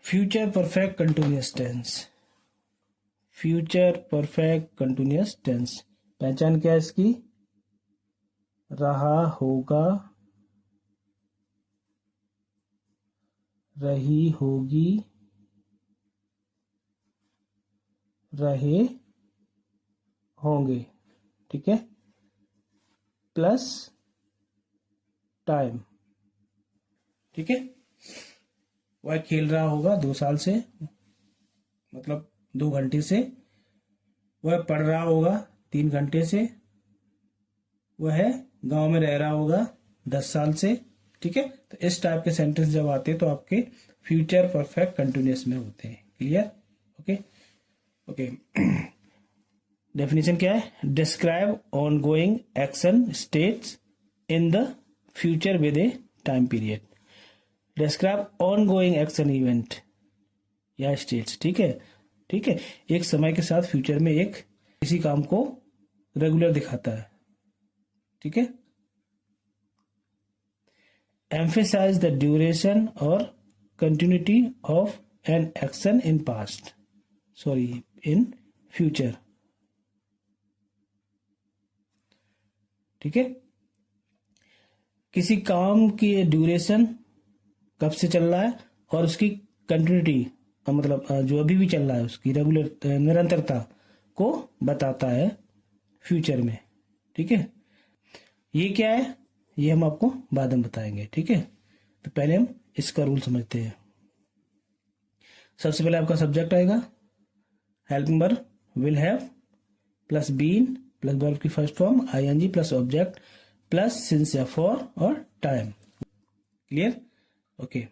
Future perfect continuous tense. Future perfect continuous tense पहचान क्या है इसकी? रहा होगा, रही होगी, रहे होंगे, ठीक है, प्लस टाइम, ठीक है। वह खेल रहा होगा 2 साल से, मतलब 2 घंटे से। वह पढ़ रहा होगा 3 घंटे से। वह गांव में रह रहा होगा 10 साल से, ठीक है। तो इस टाइप के सेंटेंस जब आते हैं तो आपके फ्यूचर परफेक्ट कंटिन्यूअस में होते हैं। क्लियर? Okay okay. डेफिनेशन क्या है? Describe on going action states in the future with A time period. Describe on going action event या स्टेट्स, ठीक है, ठीक है। एक समय के साथ फ्यूचर में एक किसी काम को रेगुलर दिखाता है, ठीक है। एम्फेसाइज द ड्यूरेशन और continuity of an action in past, sorry in future, ठीक है। किसी काम की ड्यूरेशन कब से चल रहा है और उसकी कंटिन्यूटी मतलब जो अभी भी चल रहा है उसकी रेगुलर निरंतरता को बताता है फ्यूचर में, ठीक है। ये क्या है ये हम आपको बाद में बताएंगे, ठीक है। तो पहले हम इसका रूल समझते हैं। सबसे पहले आपका सब्जेक्ट आएगा, helping verb will have plus been plus verb की first form ING plus object plus since या फॉर और टाइम। क्लियर? ओके।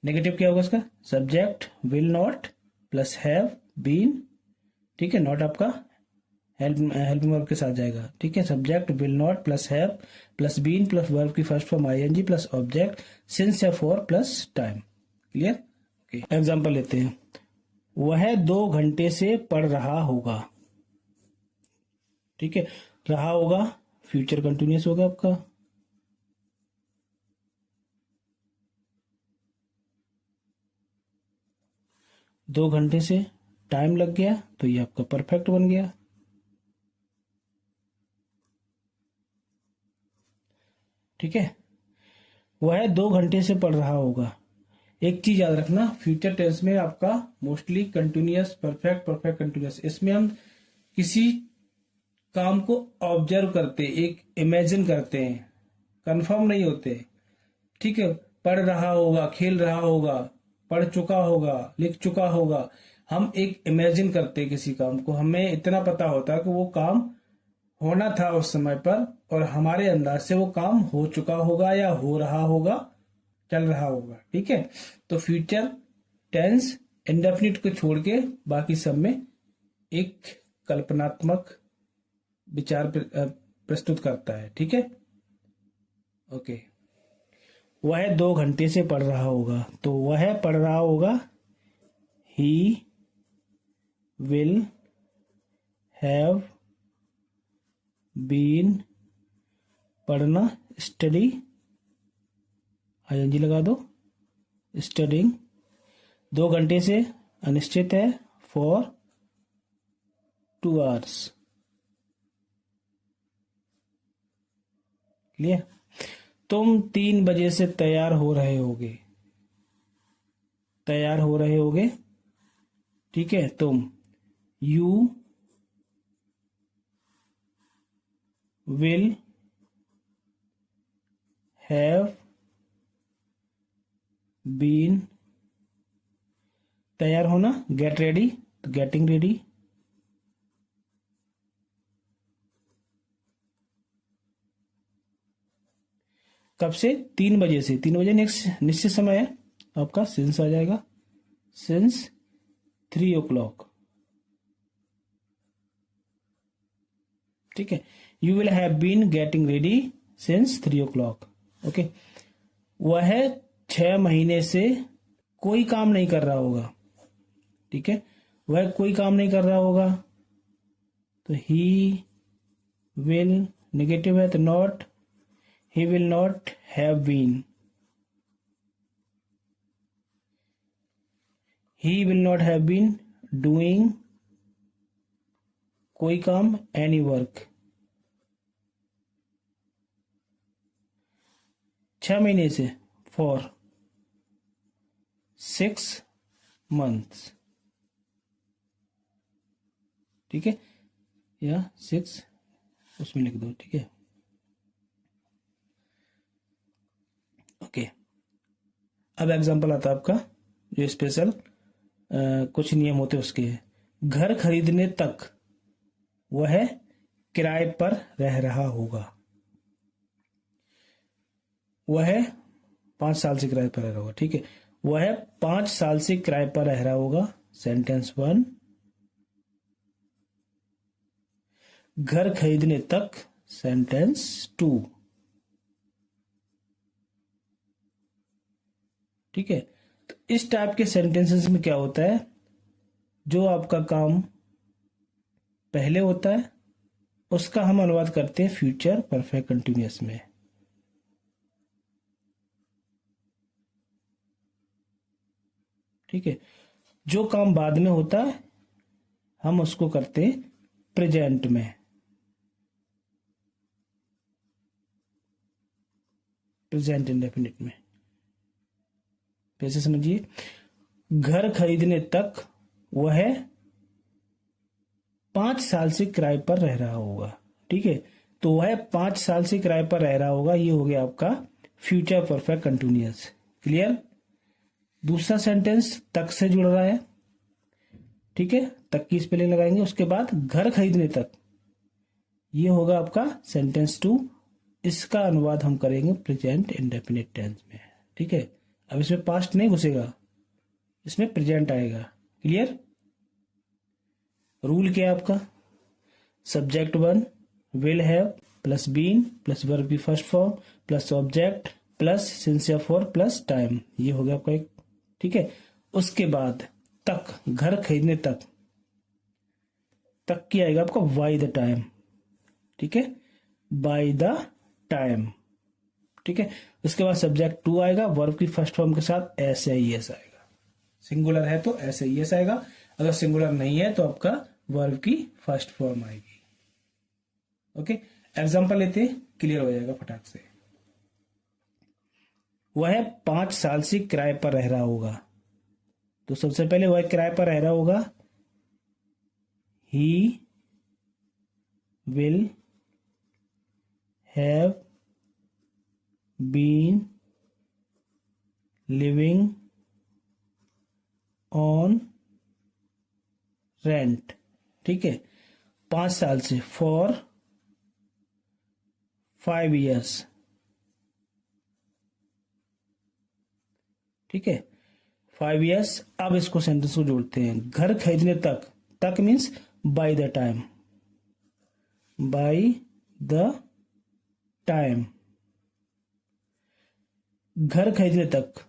नेगेटिव क्या होगा इसका? Subject will not plus have been, ठीक है। नॉट आपका हेल्पिंग वर्ब के साथ जाएगा, ठीक है। Subject will not plus have plus been plus verb की first form ING plus object since या for plus time. Clear? Okay. Example लेते हैं। वह 2 घंटे से पढ़ रहा होगा, ठीक है। रहा होगा फ्यूचर कंटिन्यूअस होगा आपका। दो घंटे से टाइम लग गया तो ये आपका परफेक्ट बन गया, ठीक है। वह 2 घंटे से पढ़ रहा होगा। एक चीज याद रखना, फ्यूचर टेंस में आपका mostly continuous perfect perfect continuous, इसमें हम किसी काम को ऑब्जर्व करते, एक इमेजिन करते हैं, कंफर्म नहीं होते, ठीक है। पढ़ रहा होगा, खेल रहा होगा, पढ़ चुका होगा, लिख चुका होगा। हम एक इमेजिन करते हैं किसी काम को, हमें इतना पता होता है कि वो काम होना था उस समय पर और हमारे अंदाज से वो काम हो चुका होगा या हो रहा होगा, चल रहा होगा, ठीक है। तो फ्यूचर टेंस इंडेफिनिट को छोड़ के बाकी सब में एक कल्पनात्मक विचार प्रस्तुत करता है, ठीक है। ओके। वह 2 घंटे से पढ़ रहा होगा, तो वह पढ़ रहा होगा, ही विल हैव बीन, पढ़ना स्टडी आईएनजी लगा दो, स्टडिंग। 2 घंटे से अनिश्चित है, फॉर 2 hours। क्लियर? तुम 3 बजे से तैयार हो रहे होगे, तैयार हो रहे होगे, ठीक है। तुम यू विल हैव बीन, तैयार होना गेट रेडी, तो गेटिंग रेडी। कब से? 3 बजे से। 3 बजे नेक्स्ट निश्चित समय है आपका, सिंस आ जाएगा, सिंस 3 o'clock, ठीक है। You will have been getting ready since 3 o'clock। Okay. वह 6 महीने से कोई काम नहीं कर रहा होगा, ठीक है। वह कोई काम नहीं कर रहा होगा, तो ही विल नेगेटिव है तो not, he will not have been, he will not have been doing कोई काम, एनी वर्क। 6 महीने से, फॉर 6 months। ठीक है, या 6 उसमें लिख दो। ठीक है, ओके। अब एग्जांपल आता है आपका जो स्पेशल कुछ नियम होते उसके। घर खरीदने तक वह किराए पर रह रहा होगा। वह 5 साल से किराए पर रह रहा होगा। ठीक है, वह 5 साल से किराए पर रह रहा होगा, सेंटेंस 1। घर खरीदने तक, सेंटेंस 2। ठीक है, तो इस टाइप के सेंटेंसेस में क्या होता है, जो आपका काम पहले होता है उसका हम अनुवाद करते हैं फ्यूचर परफेक्ट कंटिन्यूअस में। ठीक है, जो काम बाद में होता है हम उसको करते हैं प्रेजेंट में। प्रेजेंट इंडेफिनिट में। कैसे समझिए, घर खरीदने तक वह 5 साल से किराए पर रह रहा होगा। ठीक है, तो वह 5 साल से किराए पर रह रहा होगा, ये हो गया आपका फ्यूचर परफेक्ट कंटिन्यूअस। क्लियर। दूसरा सेंटेंस तक से जुड़ रहा है। ठीक है, तक की स्पेलिंग लगाएंगे। उसके बाद घर खरीदने तक, ये होगा आपका सेंटेंस 2। इसका अनुवाद हम करेंगे प्रेजेंट इंडेफिनिट टेंस में। ठीक है, अब इसमें पास्ट नहीं घुसेगा, इसमें प्रेजेंट आएगा। क्लियर। रूल क्या है आपका, subject 1 will have plus been plus verb की first form plus object plus since or for plus time, ये हो गया आपका एक। ठीक है, उसके बाद तक, घर खरीदने तक, तक की आएगा आपका बाय द टाइम। ठीक है, बाय द टाइम। ठीक है, उसके बाद सब्जेक्ट 2 आएगा, वर्ब की फर्स्ट फॉर्म के साथ एस आई एस आएगा। सिंगुलर है तो एस आई एस आएगा, अगर सिंगुलर नहीं है तो आपका वर्ब की फर्स्ट फॉर्म आएगी। ओके, एग्जांपल लेते, क्लियर हो जाएगा फटाक से। वह 5 साल से किराए पर रह रहा होगा, तो सबसे पहले वह किराए पर रह रहा होगा, he will have been living on rent. ठीक है, 5 साल से, फॉर 5 years। ठीक है, 5 years। अब इसको सेंटेंस को जोड़ते हैं, घर खरीदने तक, तक means by the time, by the time, घर खरीदने तक।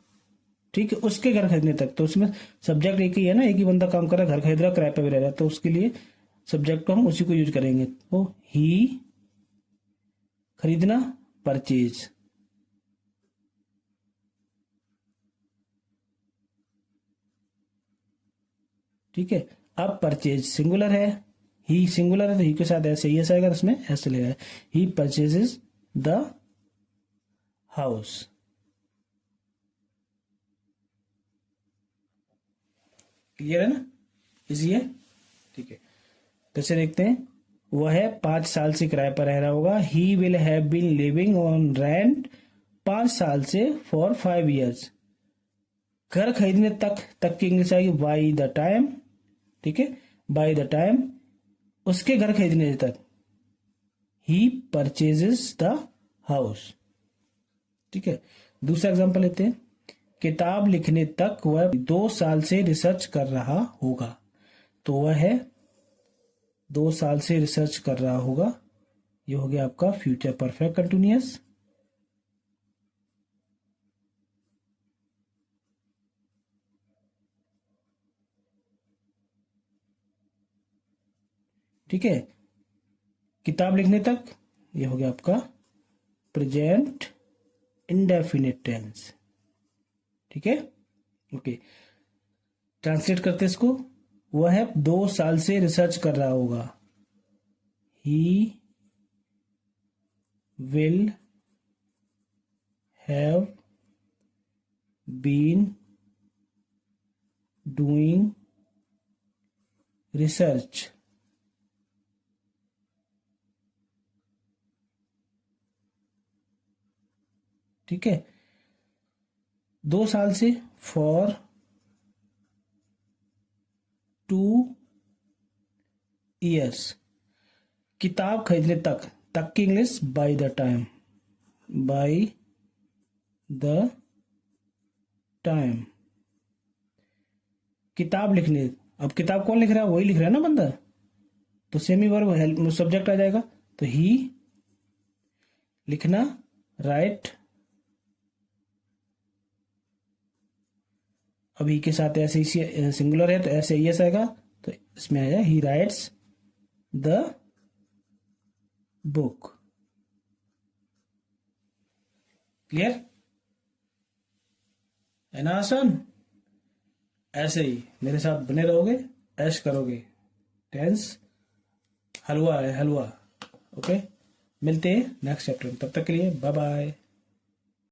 ठीक है, उसके घर खरीदने तक, तो उसमें सब्जेक्ट एक ही है ना, एक ही बंदा काम कर रहा है, घर खरीद रहा है, किराए पे भी रह रहा है, तो उसके लिए सब्जेक्ट को हम उसी को यूज करेंगे। तो ही, खरीदना, परचेज। ठीक है, अब परचेज सिंगुलर है, ही सिंगुलर है तो ही के साथ ऐसे ही आएगा, इसमें ऐसे लगेगा, ही परचेजेस द हाउस। क्लियर है ना, इजी है। ठीक है, कैसे देखते हैं, वह 5 साल से किराए पर रह रहा होगा, he will have been living on rent 5 साल से फॉर 5 years। घर खरीदने तक, तक की इंग्लिश आएगी बाय द टाइम। ठीक है, बाय द टाइम, उसके घर खरीदने तक, ही परचेजेस द हाउस। ठीक है, दूसरा एग्जांपल लेते हैं, किताब लिखने तक वह 2 साल से रिसर्च कर रहा होगा, तो वह है 2 साल से रिसर्च कर रहा होगा, ये हो गया आपका फ्यूचर परफेक्ट कंटिन्यूअस। ठीक है, किताब लिखने तक, ये हो गया आपका प्रेजेंट इंडेफिनिट टेंस। ठीक है, ओके। ट्रांसलेट करते इसको, वह 2 साल से रिसर्च कर रहा होगा। He will have been doing research ठीक है, 2 साल से, फॉर 2 years। किताब खरीदने तक, तक की English by the time, by the time. किताब लिखने, अब किताब कौन लिख रहा है, वही लिख रहा है ना बंदा, तो सेमी वर्ब सब्जेक्ट आ जाएगा। तो ही लिखना, राइट, अभी के साथ ऐसे ही सिंगुलर है तो ऐसे ही एस आएगा, तो इसमें आया ही राइट्स द बुक। क्लियर है ना आसान? ऐसे ही मेरे साथ बने रहोगे, ऐश करोगे। टेंस हलवा है, हलवा। ओके, मिलते हैं नेक्स्ट चैप्टर में, तब तक के लिए बाय बाय।